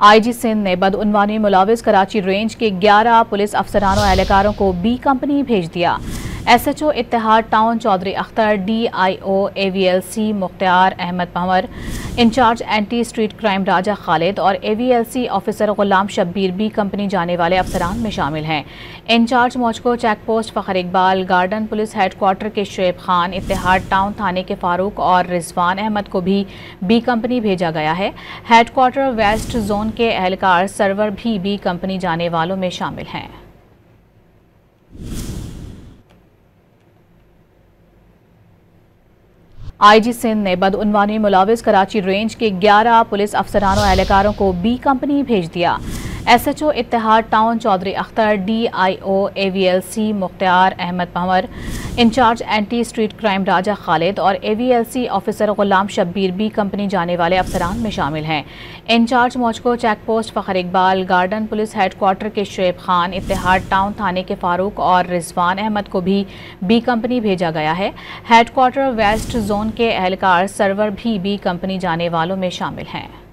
IG Sindh ने बदउनवानी मुलाविस Karachi range के 11 police अफसरान और एहलकारों को बी कंपनी भेज दिया। SHO Ittehad town Chaudhry Akhtar, DIO AVLC Mukhtar Ahmed Panwar, in charge anti street crime Raja Khalid और AVLC officer Ghulam Shabbir B company जाने वाले अफसरान में शामिल हैं। इंचार्ज मौजको check post Fakhar Iqbal, garden police headquarter के शुएब खान, इत्तेहाद टाउन थाने के फारूक और रिजवान अहमद को भी बी कंपनी भेजा गया है। हेडक्वार्टर वेस्ट जोन के एहलकार सरवर भी बी कंपनी जाने वालों में शामिल हैं। IG सिंध ने बदउनवानी मुलाविस कराची रेंज के 11 पुलिस अफसरान और एहलकारों को बी कंपनी भेज दिया। SHO Ittehad town Chaudhry Akhtar, DIO AVLC Mukhtar Ahmed Panwar, in charge anti street crime Raja Khalid और AVLC officer Ghulam Shabbir B company जाने वाले अफसरान में शामिल हैं। इंचार्ज मौजको check post Fakhar Iqbal, garden police headquarter के शुएब खान, इत्तेहाद टाउन थाने के फारूक और रिजवान अहमद को भी बी कंपनी भेजा गया है। हेडक्वार्टर वेस्ट जोन के एहलकार सरवर भी बी कंपनी जाने वालों में शामिल हैं।